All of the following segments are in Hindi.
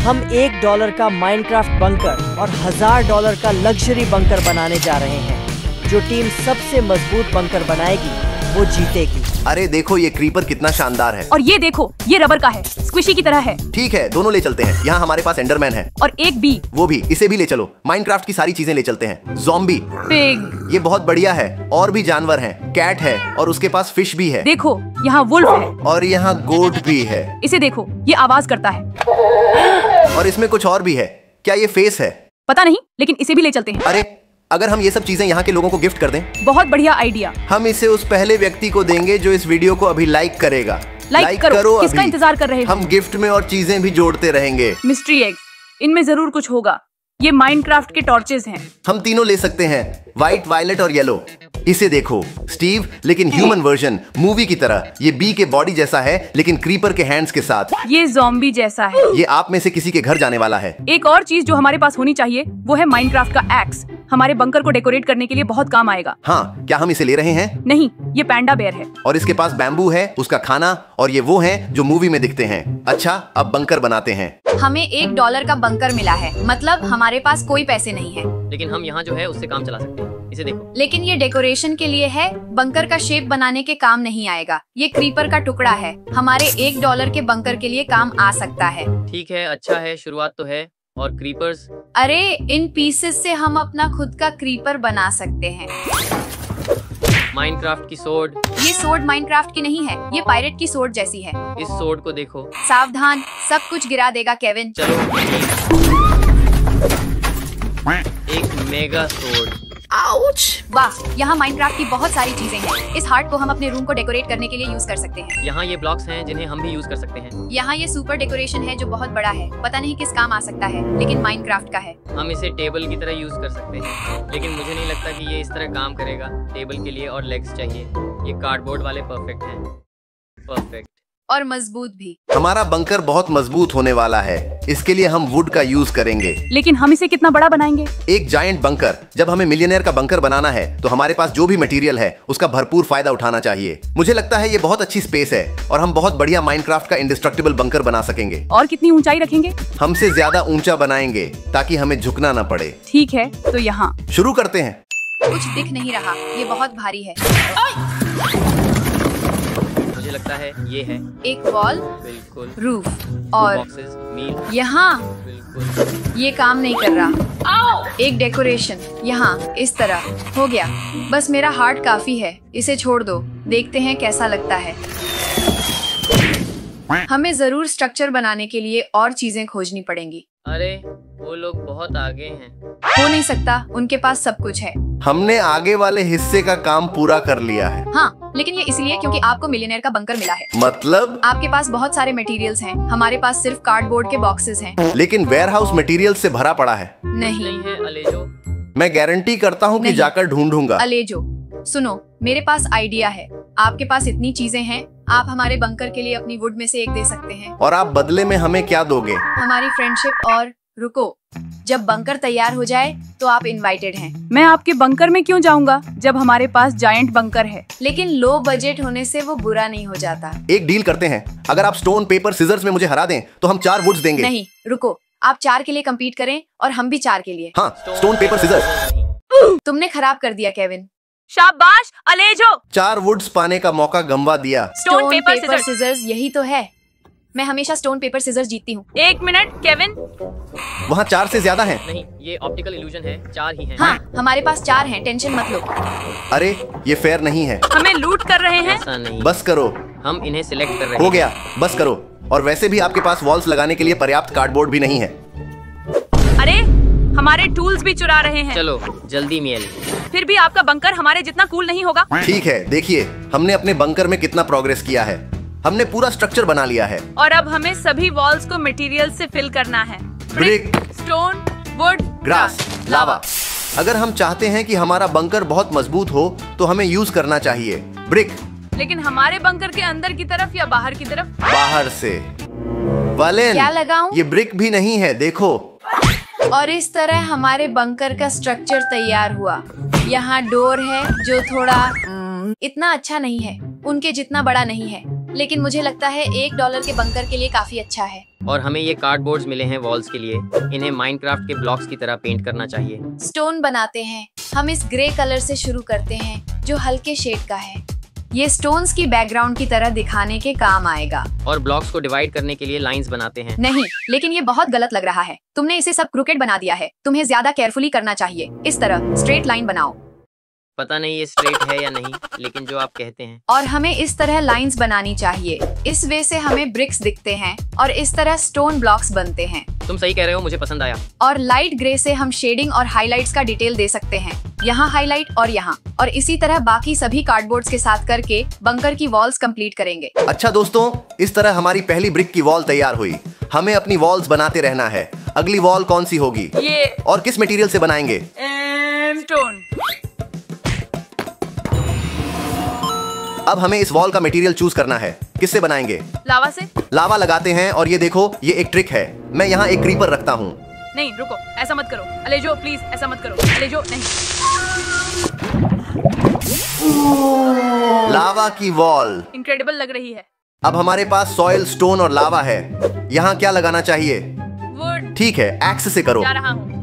हम $1 का माइनक्राफ्ट बंकर और $1000 का लग्जरी बंकर बनाने जा रहे हैं। जो टीम सबसे मजबूत बंकर बनाएगी वो जीतेगी। अरे देखो ये क्रीपर कितना शानदार है। और ये देखो, ये रबर का है, स्क्विशी की तरह है। ठीक है, दोनों ले चलते हैं। यहाँ हमारे पास एंडरमैन है और एक बी। वो भी, इसे भी ले चलो। माइनक्राफ्ट की सारी चीजें ले चलते हैं। ज़ॉम्बी, पिग, ये बहुत बढ़िया है। और भी जानवर हैं। कैट है और उसके पास फिश भी है। देखो यहाँ वुल्फ है और यहाँ गोट भी है। इसे देखो, ये आवाज करता है। और इसमें कुछ और भी है। क्या ये फेस है? पता नहीं, लेकिन इसे भी ले चलते हैं। अरे अगर हम ये सब चीजें यहाँ के लोगों को गिफ्ट कर दें? बहुत बढ़िया आइडिया। हम इसे उस पहले व्यक्ति को देंगे जो इस वीडियो को अभी लाइक करेगा। लाइक करो, किसका इंतजार कर रहे हो? हम गिफ्ट में और चीजें भी जोड़ते रहेंगे। मिस्ट्री एग्स, इनमें जरूर कुछ होगा। ये माइनक्राफ्ट के टॉर्चेस हैं। हम तीनों ले सकते हैं, व्हाइट, वायलेट और येलो। इसे देखो स्टीव, लेकिन ह्यूमन वर्जन, मूवी की तरह। ये बी के बॉडी जैसा है लेकिन क्रीपर के हैंड्स के साथ। ये ज़ॉम्बी जैसा है। ये आप में से किसी के घर जाने वाला है। एक और चीज जो हमारे पास होनी चाहिए वो है माइनक्राफ्ट का एक्स। हमारे बंकर को डेकोरेट करने के लिए बहुत काम आएगा। हाँ, क्या हम इसे ले रहे हैं? नहीं, ये पैंडा बेयर है। और इसके पास बैम्बू है, उसका खाना, और ये वो हैं जो मूवी में दिखते हैं। अच्छा, अब बंकर बनाते हैं। हमें $1 का बंकर मिला है, मतलब हमारे पास कोई पैसे नहीं है। लेकिन हम यहाँ जो है उससे काम चला सकते हैं। इसे देखो। लेकिन ये डेकोरेशन के लिए है, बंकर का शेप बनाने के काम नहीं आएगा। ये क्रीपर का टुकड़ा है, हमारे $1 के बंकर के लिए काम आ सकता है। ठीक है, अच्छा है, शुरुआत तो है। और क्रीपर्स? अरे इन पीसेस से हम अपना खुद का क्रीपर बना सकते हैं। माइनक्राफ्ट की सोर्ड। ये सोर्ड माइनक्राफ्ट की नहीं है, ये पायरेट की सोर्ड जैसी है। इस सोर्ड को देखो। सावधान, सब कुछ गिरा देगा केविन। चलो, एक मेगा सोर्ड। आउच! वाह, यहाँ माइनक्राफ्ट की बहुत सारी चीजें हैं। इस हार्ट को हम अपने रूम को डेकोरेट करने के लिए यूज कर सकते हैं। यहाँ ये ब्लॉक्स हैं जिन्हें हम भी यूज कर सकते हैं। यहाँ ये सुपर डेकोरेशन है जो बहुत बड़ा है, पता नहीं किस काम आ सकता है, लेकिन माइनक्राफ्ट का है। हम इसे टेबल की तरह यूज कर सकते हैं, लेकिन मुझे नहीं लगता कि ये इस तरह काम करेगा। टेबल के लिए और लेग्स चाहिए। ये कार्डबोर्ड वाले परफेक्ट हैं। परफेक्ट और मजबूत भी। हमारा बंकर बहुत मजबूत होने वाला है। इसके लिए हम वुड का यूज करेंगे। लेकिन हम इसे कितना बड़ा बनाएंगे? एक जायंट बंकर। जब हमें मिलियनेयर का बंकर बनाना है तो हमारे पास जो भी मटेरियल है उसका भरपूर फायदा उठाना चाहिए। मुझे लगता है ये बहुत अच्छी स्पेस है और हम बहुत बढ़िया माइनक्राफ्ट का इंडिस्ट्रक्टिबल बंकर बना सकेंगे। और कितनी ऊंचाई रखेंगे? हमसे ज्यादा ऊंचा बनाएंगे ताकि हमें झुकना न पड़े। ठीक है, तो यहाँ शुरू करते हैं। कुछ दिख नहीं रहा, ये बहुत भारी है। मुझे लगता है ये है एक वॉल, बिल्कुल, रूफ और बॉक्सेस, मील, यहाँ बिल्कुल। ये काम नहीं कर रहा। एक डेकोरेशन यहाँ इस तरह हो गया। बस मेरा हार्ट काफी है, इसे छोड़ दो, देखते हैं कैसा लगता है। हमें जरूर स्ट्रक्चर बनाने के लिए और चीजें खोजनी पड़ेंगी। अरे वो लोग बहुत आगे हैं। हो नहीं सकता, उनके पास सब कुछ है। हमने आगे वाले हिस्से का काम पूरा कर लिया है। हाँ, लेकिन ये इसलिए क्योंकि आपको मिलियनेयर का बंकर मिला है। मतलब? आपके पास बहुत सारे मटेरियल्स हैं, हमारे पास सिर्फ कार्डबोर्ड के बॉक्सेस हैं। लेकिन वेयरहाउस मटेरियल से भरा पड़ा है। नहीं है अलेजो। मैं गारंटी करता हूँ कि नहीं। जाकर ढूंढूंगा। अलेजो, सुनो, मेरे पास आइडिया है। आपके पास इतनी चीजें हैं, आप हमारे बंकर के लिए अपनी वुड में से एक दे सकते हैं। और आप बदले में हमें क्या दोगे? हमारी फ्रेंडशिप। और रुको, जब बंकर तैयार हो जाए तो आप इनवाइटेड हैं। मैं आपके बंकर में क्यों जाऊंगा जब हमारे पास जायंट बंकर है? लेकिन लो बजट होने से वो बुरा नहीं हो जाता। एक डील करते हैं, अगर आप स्टोन पेपर सीजर्स में मुझे हरा दें तो हम 4 वुड्स देंगे। नहीं, रुको, आप 4 के लिए कम्पीट करें और हम भी 4 के लिए। हाँ, स्टोन पेपर सीजर्स। तुमने खराब कर दिया केविन। शाबाश अलेजो। 4 वुड्स पाने का मौका गंवा दिया। स्टोन पेपर सीजर्स, यही तो है। मैं हमेशा स्टोन पेपर सीजर्स जीतती हूँ। 1 मिनट केविन। वहाँ 4 से ज्यादा हैं। नहीं, ये ऑप्टिकल इल्यूजन है, 4 ही हैं। हाँ, हमारे पास 4 हैं, टेंशन मत लो। अरे ये फेयर नहीं है। हमें लूट कर रहे हैं। ऐसा नहीं, बस करो। हम इन्हें सिलेक्ट कर रहे हैं। हो गया, बस करो। और वैसे भी आपके पास वॉल्स लगाने के लिए पर्याप्त कार्डबोर्ड भी नहीं है। अरे हमारे टूल्स भी चुरा रहे हैं। चलो जल्दी मियल। फिर भी आपका बंकर हमारे जितना कूल नहीं होगा। ठीक है, देखिए हमने अपने बंकर में कितना प्रोग्रेस किया है। हमने पूरा स्ट्रक्चर बना लिया है। और अब हमें सभी वॉल्स को मटेरियल से फिल करना है। ब्रिक, स्टोन, वुड, ग्रास, लावा। अगर हम चाहते हैं कि हमारा बंकर बहुत मजबूत हो तो हमें यूज करना चाहिए ब्रिक। लेकिन हमारे बंकर के अंदर की तरफ या बाहर की तरफ? बाहर से। वालेन, क्या लगाऊं? ये ब्रिक भी नहीं है, देखो। और इस तरह हमारे बंकर का स्ट्रक्चर तैयार हुआ। यहाँ डोर है जो थोड़ा इतना अच्छा नहीं है, उनके जितना बड़ा नहीं है। लेकिन मुझे लगता है $1 के बंकर के लिए काफी अच्छा है। और हमें ये कार्डबोर्ड्स मिले हैं वॉल्स के लिए। इन्हें माइनक्राफ्ट के ब्लॉक्स की तरह पेंट करना चाहिए। स्टोन बनाते हैं। हम इस ग्रे कलर से शुरू करते हैं जो हल्के शेड का है। ये स्टोन्स की बैकग्राउंड की तरह दिखाने के काम आएगा। और ब्लॉक्स को डिवाइड करने के लिए लाइंस बनाते हैं। नहीं, लेकिन ये बहुत गलत लग रहा है। तुमने इसे सब क्रूकेड बना दिया है। तुम्हें ज्यादा केयरफुली करना चाहिए। इस तरह स्ट्रेट लाइन बनाओ। पता नहीं ये स्ट्रेट है या नहीं, लेकिन जो आप कहते हैं। और हमें इस तरह लाइंस बनानी चाहिए। इस वे से हमें ब्रिक्स दिखते हैं और इस तरह स्टोन ब्लॉक्स बनते हैं। तुम सही कह रहे हो, मुझे पसंद आया। और लाइट ग्रे से हम शेडिंग और हाइलाइट्स का डिटेल दे सकते हैं। यहाँ हाइलाइट और यहाँ, और इसी तरह बाकी सभी कार्डबोर्ड्स के साथ करके बंकर की वॉल्स कंप्लीट करेंगे। अच्छा दोस्तों, इस तरह हमारी पहली ब्रिक की वॉल तैयार हुई। हमें अपनी वॉल्स बनाते रहना है। अगली वॉल कौन सी होगी? ये और किस मटेरियल से बनाएंगे? स्टोन। अब हमें इस वॉल का मटेरियल चूज करना है। किससे बनाएंगे? लावा से। लावा लगाते हैं। और ये देखो, ये एक ट्रिक है। मैं यहाँ एक क्रीपर रखता हूँ। नहीं रुको, ऐसा मत करो अलेजो, प्लीज ऐसा मत करो अलेजो, नहीं। लावा की वॉल इनक्रेडिबल लग रही है। अब हमारे पास सॉइल, स्टोन और लावा है। यहाँ क्या लगाना चाहिए? वुड। ठीक है, एक्स से करो। जा रहा हूँ।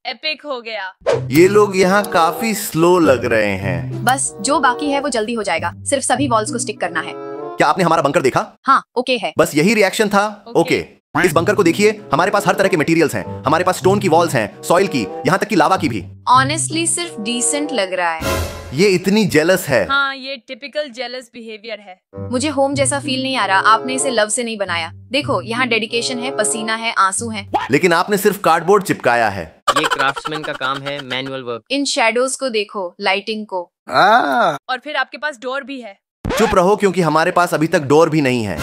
एपिक हो गया। ये लोग यहाँ काफी स्लो लग रहे हैं। बस जो बाकी है वो जल्दी हो जाएगा। सिर्फ सभी वॉल्स को स्टिक करना है। क्या आपने हमारा बंकर देखा? हाँ, ओके है। बस यही रिएक्शन था। ओके। इस बंकर को देखिए, हमारे पास हर तरह के मटेरियल्स हैं। हमारे पास स्टोन की वॉल्स हैं, सॉइल की, यहाँ तक कि लावा की भी। ऑनेस्टली सिर्फ डिसेंट लग रहा है। ये इतनी जेलस है। हाँ, ये टिपिकल जेलस बिहेवियर है। मुझे होम जैसा फील नहीं आ रहा। आपने इसे लव से नहीं बनाया। देखो, यहाँ डेडिकेशन है, पसीना है, आंसू है। लेकिन आपने सिर्फ कार्डबोर्ड चिपकाया है। ये क्राफ्ट्समैन का काम है, मैनुअल वर्क। इन शैडोज को देखो, लाइटिंग को। और फिर आपके पास डोर भी है। चुप रहो, क्योंकि हमारे पास अभी तक डोर भी नहीं है।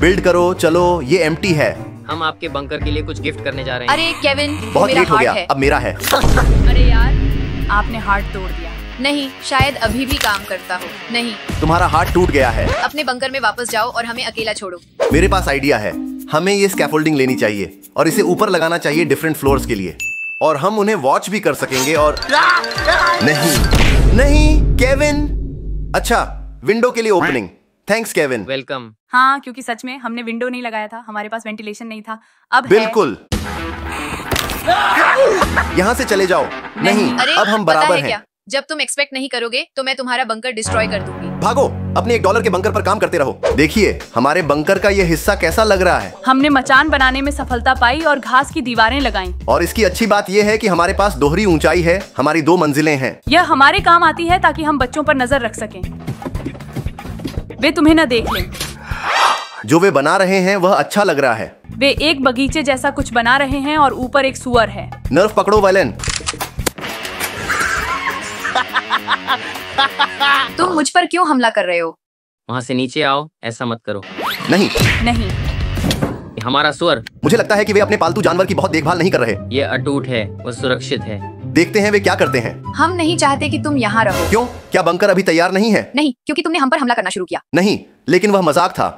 बिल्ड करो, चलो। ये एम्प्टी है। हम आपके बंकर के लिए कुछ गिफ्ट करने जा रहे हैं। अरे केविन, बहुत मेरा लेट हो हार्ट गया, है। अब मेरा है। अरे यार, आपने हार्ट तोड़ दिया। नहीं, शायद अभी भी काम करता हो। नहीं, तुम्हारा हार्ट टूट गया है। अपने बंकर में वापस जाओ और हमें अकेला छोड़ो। मेरे पास आइडिया है। हमें ये स्कैफोल्डिंग लेनी चाहिए और इसे ऊपर लगाना चाहिए डिफरेंट फ्लोर्स के लिए, और हम उन्हें वॉच भी कर सकेंगे। और नहीं केविन। अच्छा, विंडो के लिए ओपनिंग। Thanks Kevin. वेलकम। हाँ, क्योंकि सच में हमने विंडो नहीं लगाया था, हमारे पास वेंटिलेशन नहीं था। अब बिल्कुल। यहाँ से चले जाओ। नहीं, अरे, अब हम पता बराबर है हैं। क्या? जब तुम एक्सपेक्ट नहीं करोगे तो मैं तुम्हारा बंकर डिस्ट्रॉय कर दूंगी। भागो, अपने $1 के बंकर पर काम करते रहो। देखिए, हमारे बंकर का ये हिस्सा कैसा लग रहा है। हमने मचान बनाने में सफलता पाई और घास की दीवारें लगाईं। और इसकी अच्छी बात ये है कि हमारे पास दोहरी ऊंचाई है। हमारी 2 मंजिलें हैं। यह हमारे काम आती है ताकि हम बच्चों पर नजर रख सकें, वे तुम्हें न देख लें। जो वे बना रहे हैं वह अच्छा लग रहा है। वे एक बगीचे जैसा कुछ बना रहे हैं और ऊपर एक सुअर है। नर्व पकड़ो वैलेन। तुम मुझ पर क्यों हमला कर रहे हो? वहाँ से नीचे आओ, ऐसा मत करो। नहीं, नहीं, हमारा सुअर। मुझे लगता है कि वे अपने पालतू जानवर की बहुत देखभाल नहीं कर रहे। ये अटूट है, वो सुरक्षित है। देखते हैं वे क्या करते हैं। हम नहीं चाहते कि तुम यहाँ रहो। क्यों? क्या बंकर अभी तैयार नहीं है? नहीं, क्योंकि तुमने हम पर हमला करना शुरू किया। नहीं, लेकिन वह मजाक था।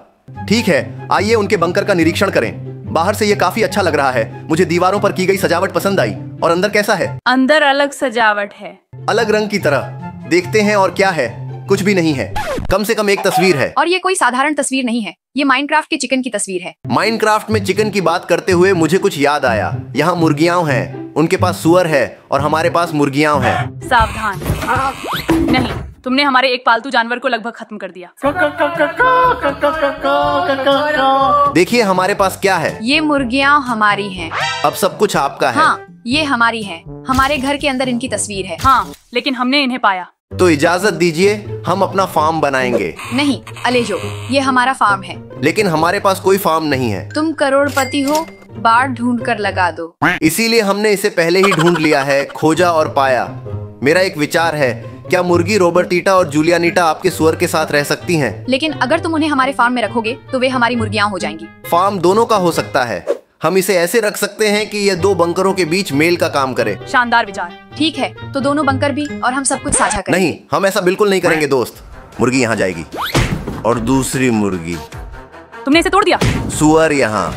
ठीक है, आइए उनके बंकर का निरीक्षण करें। बाहर से ये काफी अच्छा लग रहा है। मुझे दीवारों पर की गई सजावट पसंद आई। और अंदर कैसा है? अंदर अलग सजावट है, अलग रंग की तरह। देखते हैं, और क्या है? कुछ भी नहीं है। कम से कम एक तस्वीर है। और ये कोई साधारण तस्वीर नहीं है, ये माइनक्राफ्ट के चिकन की तस्वीर है। माइनक्राफ्ट में चिकन की बात करते हुए मुझे कुछ याद आया। यहाँ मुर्गियां हैं, उनके पास सुअर है और हमारे पास मुर्गियां हैं। सावधान। नहीं, तुमने हमारे एक पालतू जानवर को लगभग खत्म कर दिया। देखिए हमारे पास क्या है। ये मुर्गियाँ हमारी हैं। अब सब कुछ आपका है। हाँ, ये हमारी हैं। हमारे घर के अंदर इनकी तस्वीर है। हाँ, लेकिन हमने इन्हें पाया। तो इजाजत दीजिए, हम अपना फार्म बनाएंगे। नहीं अलेजो, ये हमारा फार्म है। लेकिन हमारे पास कोई फार्म नहीं है। तुम करोड़पति हो, बाड़ ढूंढ कर लगा दो। इसीलिए हमने इसे पहले ही ढूंढ लिया है, खोजा और पाया। मेरा एक विचार है, क्या मुर्गी रोबर्टीटा और जूलियानीटा आपके सुअर के साथ रह सकती हैं? लेकिन अगर तुम उन्हें हमारे फार्म में रखोगे तो वे हमारी मुर्गियां हो जाएंगी। फार्म दोनों का हो सकता है। हम इसे ऐसे रख सकते हैं कि ये 2 बंकरों के बीच मेल का काम करे। शानदार विचार। ठीक है, तो दोनों बंकर भी और हम सब कुछ साझा करेंगे। नहीं, हम ऐसा बिल्कुल नहीं करेंगे दोस्त। मुर्गी यहाँ जाएगी और दूसरी मुर्गी। तुमने इसे तोड़ दिया। सुअर यहाँ।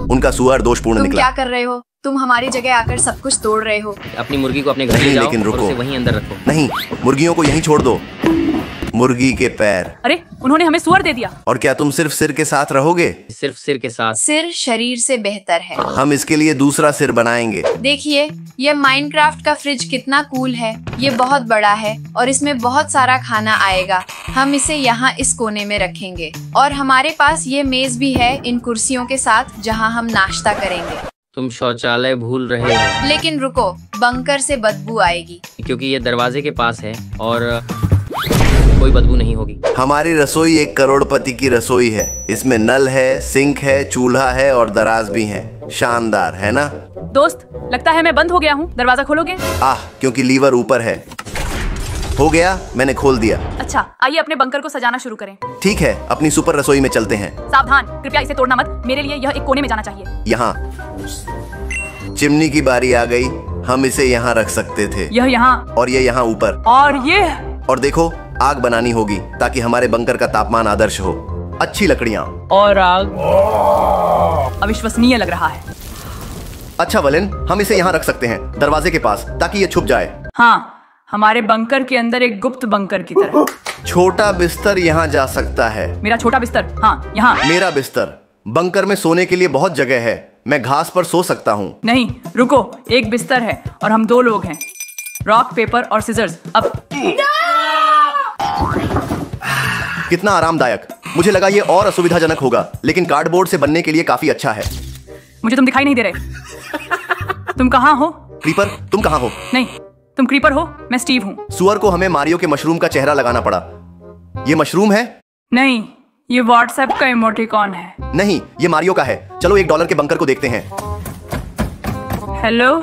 उनका सुअर दोषपूर्ण तुम निकला। क्या कर रहे हो? तुम हमारी जगह आकर सब कुछ तोड़ रहे हो। अपनी मुर्गी को अपने घर ले नहीं, जाओ लेकिन और रुको। उसे वहीं अंदर रखो। नहीं, मुर्गियों को यहीं छोड़ दो। मुर्गी के पैर। अरे उन्होंने हमें सुअर दे दिया। और क्या तुम सिर्फ सिर के साथ रहोगे? सिर्फ सिर के साथ। सिर शरीर से बेहतर है। हम इसके लिए दूसरा सिर बनाएंगे। देखिए ये माइनक्राफ्ट का फ्रिज कितना कूल है। ये बहुत बड़ा है और इसमें बहुत सारा खाना आएगा। हम इसे यहाँ इस कोने में रखेंगे और हमारे पास ये मेज भी है इन कुर्सियों के साथ जहाँ हम नाश्ता करेंगे। तुम शौचालय भूल रहे हो। लेकिन रुको, बंकर से बदबू आएगी। क्योंकि ये दरवाजे के पास है और कोई बदबू नहीं होगी। हमारी रसोई एक करोड़पति की रसोई है। इसमें नल है, सिंक है, चूल्हा है और दराज भी है। शानदार है ना? दोस्त, लगता है मैं बंद हो गया हूँ। दरवाजा खोलोगे? क्योंकि लीवर ऊपर है। हो गया, मैंने खोल दिया। अच्छा, आइए अपने बंकर को सजाना शुरू करें। ठीक है, अपनी सुपर रसोई में चलते हैं। सावधान, कृपया इसे तोड़ना मत। मेरे लिए यह एक कोने में जाना चाहिए। यहाँ चिमनी की बारी आ गई। हम इसे यहाँ रख सकते थे। यह यहाँ और ये यहाँ ऊपर। और ये। और देखो, आग बनानी होगी ताकि हमारे बंकर का तापमान आदर्श हो। अच्छी लकड़ियाँ और आग। अविश्वसनीय लग रहा है। अच्छा वलिन, हम इसे यहाँ रख सकते हैं दरवाजे के पास ताकि ये छुप जाए। हाँ, हमारे बंकर के अंदर एक गुप्त बंकर की तरह। छोटा बिस्तर यहाँ जा सकता है। मेरा छोटा बिस्तर? हाँ, यहाँ। मेरा बिस्तर। बंकर में सोने के लिए बहुत जगह है। मैं घास पर सो सकता हूँ। नहीं, रुको, एक बिस्तर है और हम 2 लोग हैं। रॉक पेपर और सिजर्स। अब कितना आरामदायक। मुझे लगा ये और असुविधाजनक होगा, लेकिन कार्डबोर्ड से बनने के लिए काफी अच्छा है। मुझे तुम दिखाई नहीं दे रहे। तुम कहाँ हो? क्रीपर, तुम कहाँ हो? नहीं, तुम क्रीपर हो, मैं स्टीव हूँ। सुअर को हमें मारियो के मशरूम का चेहरा लगाना पड़ा। ये मशरूम है? नहीं, ये व्हाट्सएप का इमोटिकॉन है। नहीं, ये मारियो का है। चलो $1 के बंकर को देखते हैं। हेलो।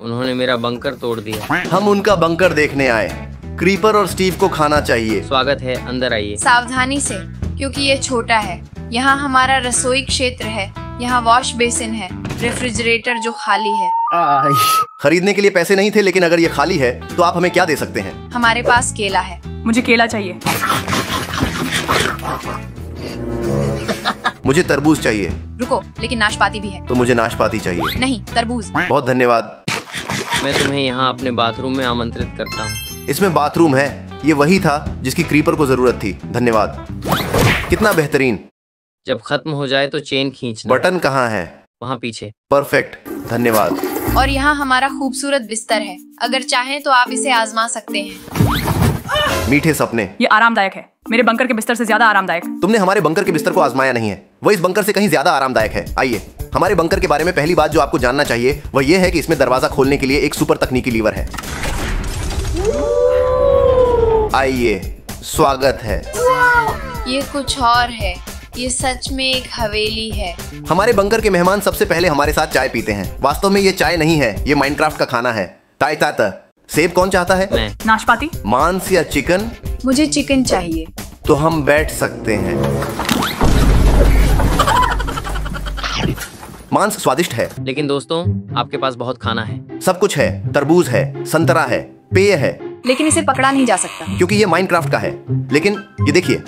उन्होंने मेरा बंकर तोड़ दिया। हम उनका बंकर देखने आए। क्रीपर और स्टीव को खाना चाहिए। स्वागत है, अंदर आइए। सावधानी से, क्योंकि ये छोटा है। यहाँ हमारा रसोई क्षेत्र है। यहाँ वॉश बेसिन है, रेफ्रिजरेटर जो खाली है। खरीदने के लिए पैसे नहीं थे, लेकिन अगर ये खाली है तो आप हमें क्या दे सकते हैं? हमारे पास केला है। मुझे केला चाहिए। मुझे तरबूज चाहिए। रुको, लेकिन नाशपाती भी है। तो मुझे नाशपाती चाहिए। नहीं, तरबूज। बहुत धन्यवाद। मैं तुम्हें यहाँ अपने बाथरूम में आमंत्रित करता हूँ। इसमें बाथरूम है। ये वही था जिसकी क्रीपर को जरूरत थी। धन्यवाद। कितना बेहतरीन। जब खत्म हो जाए तो चेन खींचना। बटन कहाँ है? वहाँ पीछे। परफेक्ट, धन्यवाद। और यहाँ हमारा खूबसूरत बिस्तर है। अगर चाहें तो आप इसे आजमा सकते हैं। मीठे सपने। ये आरामदायक है, मेरे बंकर के बिस्तर से ज्यादा आरामदायक। तुमने हमारे बंकर के बिस्तर को आजमाया नहीं है। वो इस बंकर से कहीं ज्यादा आरामदायक है। आइए, हमारे बंकर के बारे में पहली बात जो आपको जानना चाहिए वह यह है कि इसमें दरवाजा खोलने के लिए एक सुपर तकनीकी लीवर है। आइए, स्वागत है। ये कुछ और है। ये सच में एक हवेली है। हमारे बंकर के मेहमान सबसे पहले हमारे साथ चाय पीते हैं। वास्तव में ये चाय नहीं है, ये माइनक्राफ्ट का खाना है। ताई ताता, सेब कौन चाहता है? मैं। नाशपाती। मांस या चिकन? मुझे चिकन चाहिए। तो हम बैठ सकते हैं। मांस स्वादिष्ट है। लेकिन दोस्तों, आपके पास बहुत खाना है। सब कुछ है। तरबूज है, संतरा है, पेय है। लेकिन इसे पकड़ा नहीं जा सकता क्योंकि ये माइनक्राफ्ट का है। लेकिन ये देखिए,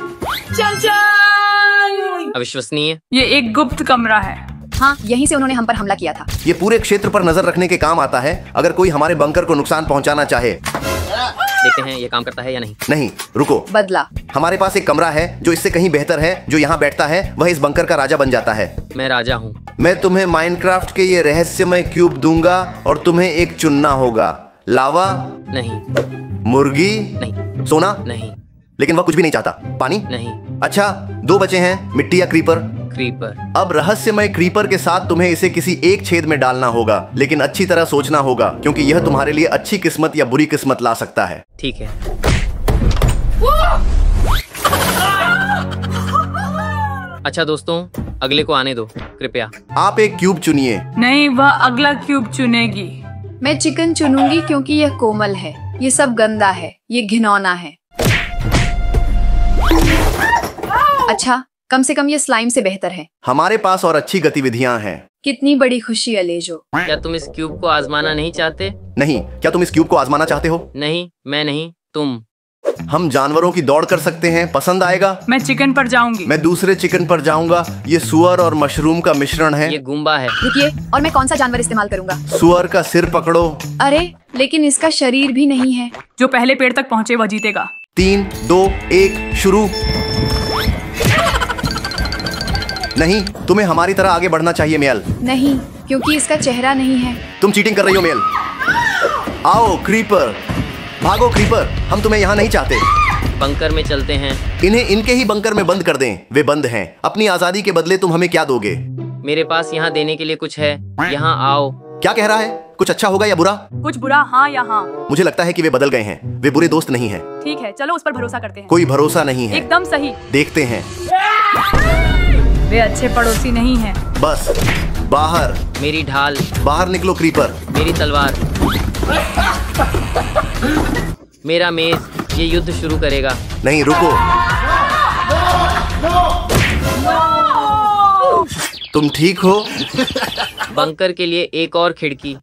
अविश्वसनीय। ये एक गुप्त कमरा है। हाँ, यहीं से उन्होंने हम पर हमला किया था। ये पूरे क्षेत्र पर नजर रखने के काम आता है अगर कोई हमारे बंकर को नुकसान पहुंचाना चाहे। देखते हैं ये काम करता है या नहीं। नहीं, रुको। बदला। हमारे पास एक कमरा है जो इससे कहीं बेहतर है। जो यहाँ बैठता है वह इस बंकर का राजा बन जाता है। मैं राजा हूँ। मैं तुम्हें माइनक्राफ्ट के ये रहस्यमय क्यूब दूंगा और तुम्हें एक चुनना होगा। लावा? नहीं। मुर्गी? नहीं। सोना? नहीं। लेकिन वह कुछ भी नहीं चाहता। पानी? नहीं। अच्छा, 2 बचे हैं, मिट्टी या क्रीपर। क्रीपर। अब रहस्यमय क्रीपर के साथ तुम्हें इसे किसी एक छेद में डालना होगा, लेकिन अच्छी तरह सोचना होगा क्योंकि यह तुम्हारे लिए अच्छी किस्मत या बुरी किस्मत ला सकता है। ठीक है। अच्छा दोस्तों, अगले को आने दो कृपया। आप एक क्यूब चुनिए। नहीं, वह अगला क्यूब चुनेगी। मैं चिकन चुनूंगी क्योंकि यह कोमल है। ये सब गंदा है, ये घिनौना है। अच्छा, कम से कम ये स्लाइम से बेहतर है। हमारे पास और अच्छी गतिविधियां हैं। कितनी बड़ी खुशी अलेजो। क्या तुम इस क्यूब को आजमाना नहीं चाहते? नहीं, क्या तुम इस क्यूब को आजमाना चाहते हो? नहीं, मैं नहीं, तुम। हम जानवरों की दौड़ कर सकते हैं, पसंद आएगा। मैं चिकन पर जाऊंगी। मैं दूसरे चिकन पर जाऊंगा। ये सुअर और मशरूम का मिश्रण है। ये गुम्बा है। रुकिए, और मैं कौन सा जानवर इस्तेमाल करूंगा? सुअर का सिर पकड़ो। अरे लेकिन इसका शरीर भी नहीं है। जो पहले पेड़ तक पहुँचे वह जीतेगा। 3, 2, 1 शुरू। नहीं, तुम्हें हमारी तरह आगे बढ़ना चाहिए मेयल। नहीं, क्योंकि इसका चेहरा नहीं है। तुम चीटिंग कर रही हो मेयल। आओ क्रीपर, भागो क्रीपर, हम तुम्हें यहाँ नहीं चाहते। बंकर में चलते हैं। इन्हें इनके ही बंकर में बंद कर दें। वे बंद हैं। अपनी आजादी के बदले तुम हमें क्या दोगे? मेरे पास यहाँ देने के लिए कुछ है। यहाँ आओ। क्या कह रहा है? कुछ अच्छा होगा या बुरा? कुछ बुरा, हाँ या हाँ। मुझे लगता है कि वे बदल गए हैं। वे बुरे दोस्त नहीं हैं। ठीक है, चलो उस पर भरोसा करते हैं। कोई भरोसा नहीं है। एकदम सही। देखते हैं। वे अच्छे पड़ोसी नहीं हैं। बस बाहर। मेरी ढाल। बाहर निकलो क्रीपर। मेरी तलवार। मेरा मेज। ये युद्ध शुरू करेगा। नहीं, रुको। तुम ठीक हो? बंकर के लिए एक और खिड़की।